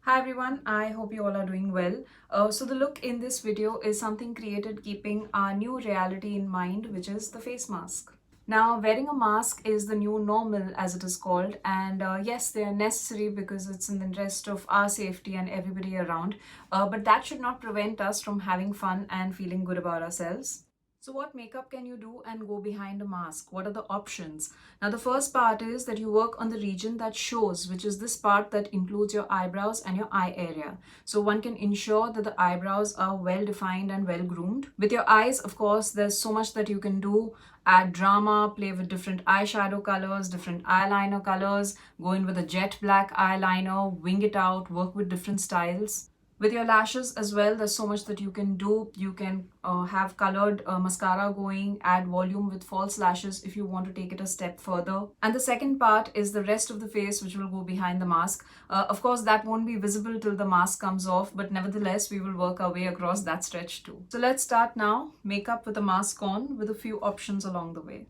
Hi everyone, I hope you all are doing well. So the look in this video is something created keeping our new reality in mind, which is the face mask. Now, wearing a mask is the new normal, as it is called, and yes, they are necessary because it's in the interest of our safety and everybody around. But that should not prevent us from having fun and feeling good about ourselves. So what makeup can you do and go behind a mask? What are the options? Now the first part is that you work on the region that shows, which is this part that includes your eyebrows and your eye area. So one can ensure that the eyebrows are well defined and well groomed. With your eyes, of course, there's so much that you can do. Add drama, play with different eyeshadow colors, different eyeliner colors, go in with a jet black eyeliner, wing it out, work with different styles. With your lashes as well, there's so much that you can do. You can have colored mascara going, add volume with false lashes if you want to take it a step further. And the second part is the rest of the face, which will go behind the mask. Of course, that won't be visible till the mask comes off, but nevertheless, we will work our way across that stretch too. So let's start now. Makeup with a mask on with a few options along the way.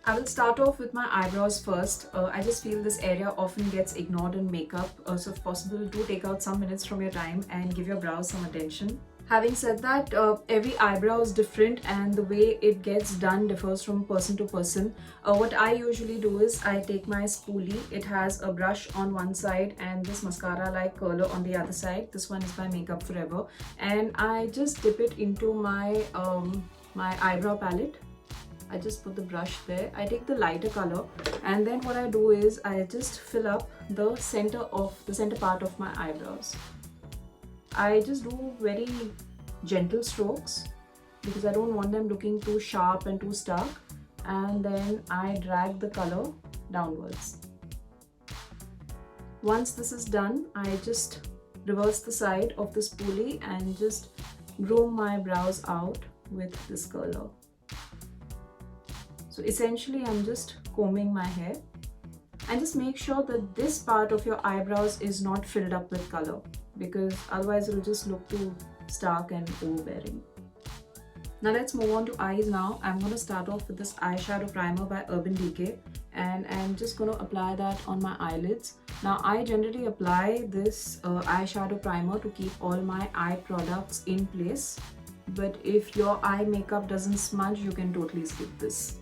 I will start off with my eyebrows first. I just feel this area often gets ignored in makeup, so if possible, do take out some minutes from your time and give your brows some attention. Having said that, every eyebrow is different and the way it gets done differs from person to person. What I usually do is I take my spoolie. It has a brush on one side and this mascara like curler on the other side. This one is by Makeup Forever, and I just dip it into my eyebrow palette. I just put the brush there. I take the lighter color, and then what I do is I just fill up the center part of my eyebrows. I just do very gentle strokes because I don't want them looking too sharp and too stark, and then I drag the color downwards. Once this is done, I just reverse the side of the spoolie and just groom my brows out with this curler. So essentially, I'm just combing my hair, and just make sure that this part of your eyebrows is not filled up with color, because otherwise it'll just look too stark and overbearing. Now let's move on to eyes now. I'm going to start off with this eyeshadow primer by Urban Decay, and I'm just going to apply that on my eyelids. Now I generally apply this eyeshadow primer to keep all my eye products in place, but if your eye makeup doesn't smudge, you can totally skip this.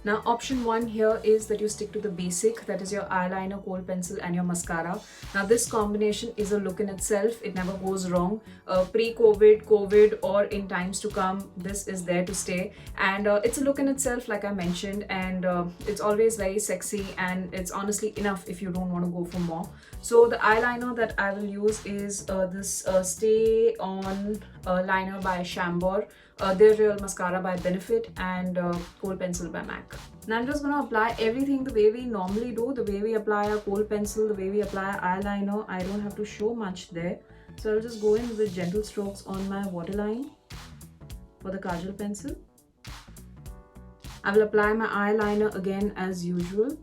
Now option 1 here is that you stick to the basic, that is your eyeliner, kohl pencil and your mascara. Now this combination is a look in itself, it never goes wrong. Pre-COVID, COVID or in times to come, this is there to stay, and it's a look in itself like I mentioned, and it's always very sexy, and it's honestly enough if you don't want to go for more. So the eyeliner that I will use is this Stay On liner by Chambord, Their Real Mascara by Benefit, and Kohl Pencil by MAC. Now I'm just going to apply everything the way we normally do, the way we apply our kohl pencil, the way we apply eyeliner. I don't have to show much there. So I'll just go in with gentle strokes on my waterline for the kajal pencil. I will apply my eyeliner again as usual.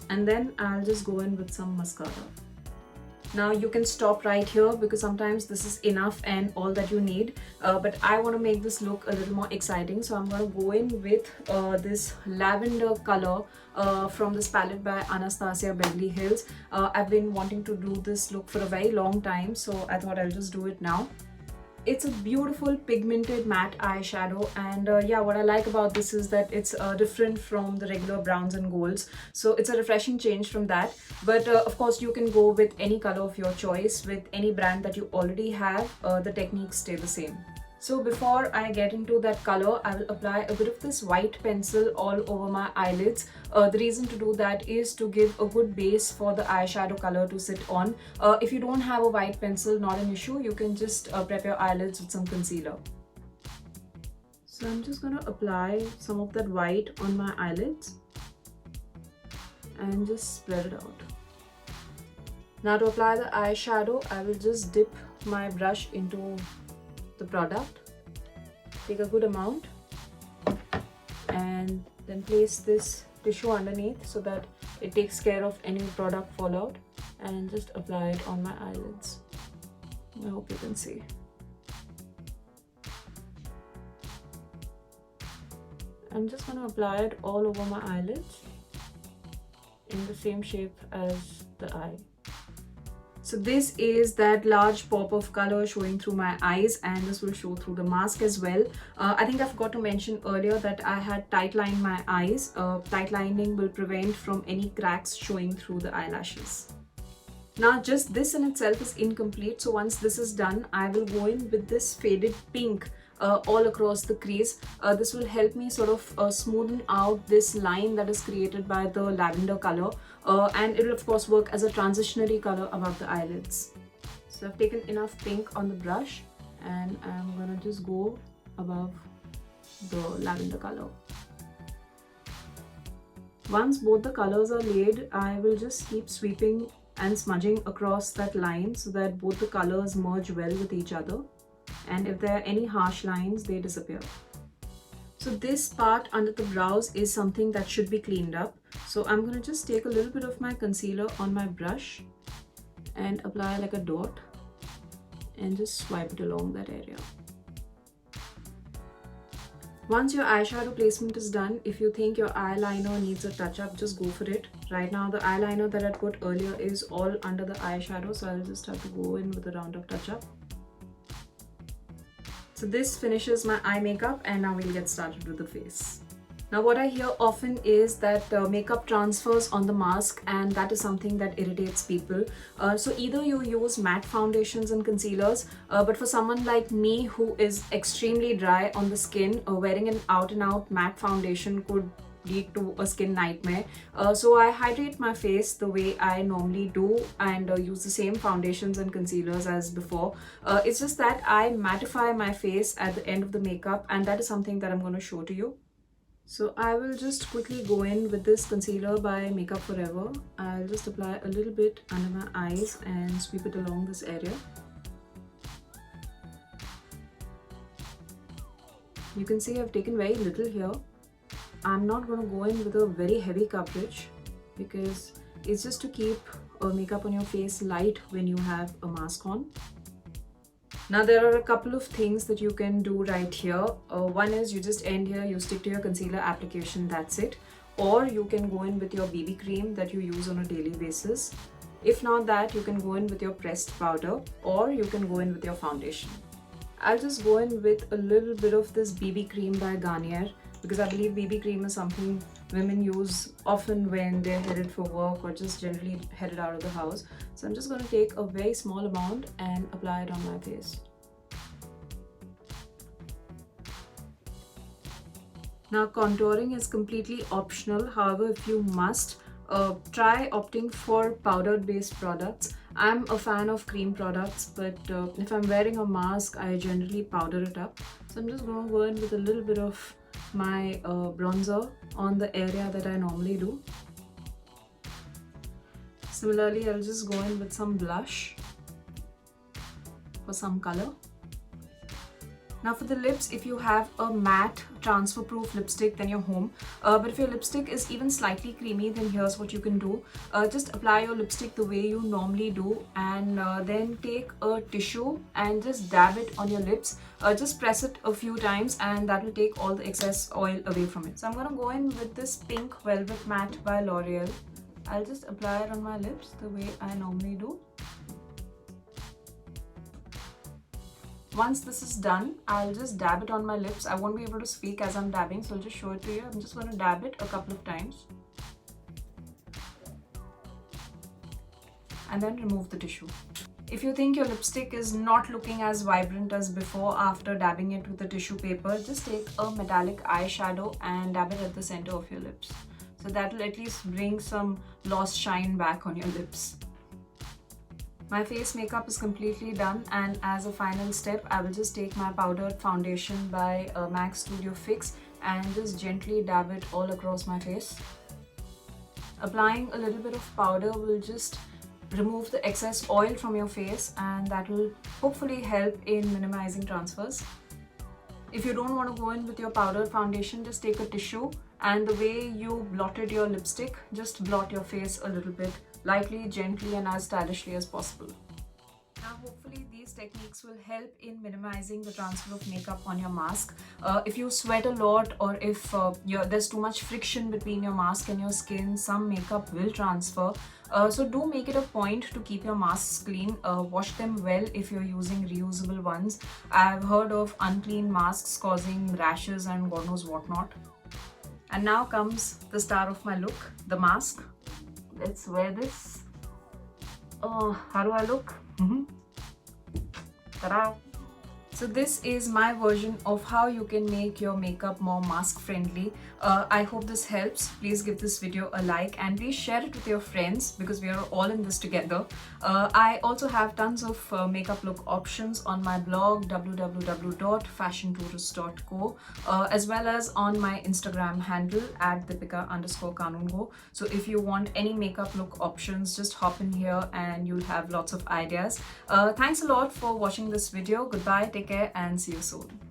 And then I'll just go in with some mascara. Now you can stop right here because sometimes this is enough and all that you need, but I want to make this look a little more exciting, so I'm going to go in with this lavender color from this palette by Anastasia Beverly Hills. I've been wanting to do this look for a very long time, so I thought I'll just do it now. It's a beautiful pigmented matte eyeshadow, and yeah, what I like about this is that it's different from the regular browns and golds, so it's a refreshing change from that. But of course you can go with any color of your choice with any brand that you already have. The techniques stay the same. So before I get into that color, I will apply a bit of this white pencil all over my eyelids. The reason to do that is to give a good base for the eyeshadow color to sit on. If you don't have a white pencil, not an issue. You can just prep your eyelids with some concealer. So I'm just going to apply some of that white on my eyelids and just spread it out. Now to apply the eyeshadow, I will just dip my brush into the product, take a good amount, and then place this tissue underneath so that it takes care of any product fallout, and just apply it on my eyelids. I hope you can see. I'm just going to apply it all over my eyelids in the same shape as the eye. So this is that large pop of color showing through my eyes, and this will show through the mask as well. I think I forgot to mention earlier that I had tight lined my eyes. Tight lining will prevent from any cracks showing through the eyelashes. Now just this in itself is incomplete, so once this is done, I will go in with this faded pink all across the crease. This will help me sort of smoothen out this line that is created by the lavender color, and it will of course work as a transitionary color above the eyelids. So I've taken enough pink on the brush and I'm gonna just go above the lavender color. Once both the colors are laid, I will just keep sweeping and smudging across that line so that both the colors merge well with each other, and if there are any harsh lines, they disappear. So this part under the brows is something that should be cleaned up. So I'm going to just take a little bit of my concealer on my brush and apply like a dot and just swipe it along that area. Once your eyeshadow placement is done, if you think your eyeliner needs a touch-up, just go for it. Right now the eyeliner that I put earlier is all under the eyeshadow, so I'll just have to go in with a round of touch-up. So this finishes my eye makeup, and now we'll get started with the face. Now what I hear often is that makeup transfers on the mask, and that is something that irritates people. So either you use matte foundations and concealers, but for someone like me who is extremely dry on the skin, wearing an out and out matte foundation could lead to a skin nightmare. So I hydrate my face the way I normally do and use the same foundations and concealers as before. It's just that I mattify my face at the end of the makeup, and that is something that I'm going to show to you. So I will just quickly go in with this concealer by Makeup Forever. I'll just apply a little bit under my eyes and sweep it along this area. You can see I've taken very little here. I'm not going to go in with a very heavy coverage because it's just to keep makeup on your face light when you have a mask on. Now there are a couple of things that you can do right here. One is you just end here, you stick to your concealer application, that's it. Or you can go in with your BB cream that you use on a daily basis. If not that, you can go in with your pressed powder, or you can go in with your foundation. I'll just go in with a little bit of this BB cream by Garnier, because I believe BB cream is something women use often when they're headed for work or just generally headed out of the house. So I'm just going to take a very small amount and apply it on my face. Now contouring is completely optional. However, if you must, try opting for powdered based products. I'm a fan of cream products, but if I'm wearing a mask, I generally powder it up. So I'm just going to go in with a little bit of my bronzer on the area that I normally do. Similarly, I'll just go in with some blush for some color. Now for the lips, if you have a matte transfer proof lipstick, then you're home. But if your lipstick is even slightly creamy, then here's what you can do. Just apply your lipstick the way you normally do, and then take a tissue and just dab it on your lips. Just press it a few times and that will take all the excess oil away from it. So I'm going to go in with this pink velvet matte by L'Oreal. I'll just apply it on my lips the way I normally do. Once this is done, I'll just dab it on my lips. I won't be able to speak as I'm dabbing, so I'll just show it to you. I'm just going to dab it a couple of times. And then remove the tissue. If you think your lipstick is not looking as vibrant as before after dabbing it with the tissue paper, just take a metallic eyeshadow and dab it at the center of your lips. So that will at least bring some lost shine back on your lips. My face makeup is completely done, and as a final step, I will just take my powdered foundation by MAC Studio Fix and just gently dab it all across my face. Applying a little bit of powder will just remove the excess oil from your face, and that will hopefully help in minimizing transfers. If you don't want to go in with your powdered foundation, just take a tissue and the way you blotted your lipstick, just blot your face a little bit, lightly, gently, and as stylishly as possible. Now hopefully these techniques will help in minimizing the transfer of makeup on your mask. If you sweat a lot, or if there's too much friction between your mask and your skin, some makeup will transfer. So do make it a point to keep your masks clean. Wash them well if you're using reusable ones. I've heard of unclean masks causing rashes and God knows what not. And now comes the star of my look, the mask. Let's wear this. Oh, how do I look? Ta-da! So this is my version of how you can make your makeup more mask friendly. I hope this helps. Please give this video a like and please share it with your friends because we are all in this together. I also have tons of makeup look options on my blog www.fashiontourist.co as well as on my Instagram handle @Deepika_Kanungo. So if you want any makeup look options, just hop in here and you'll have lots of ideas. Thanks a lot for watching this video. Goodbye, take care and see you soon.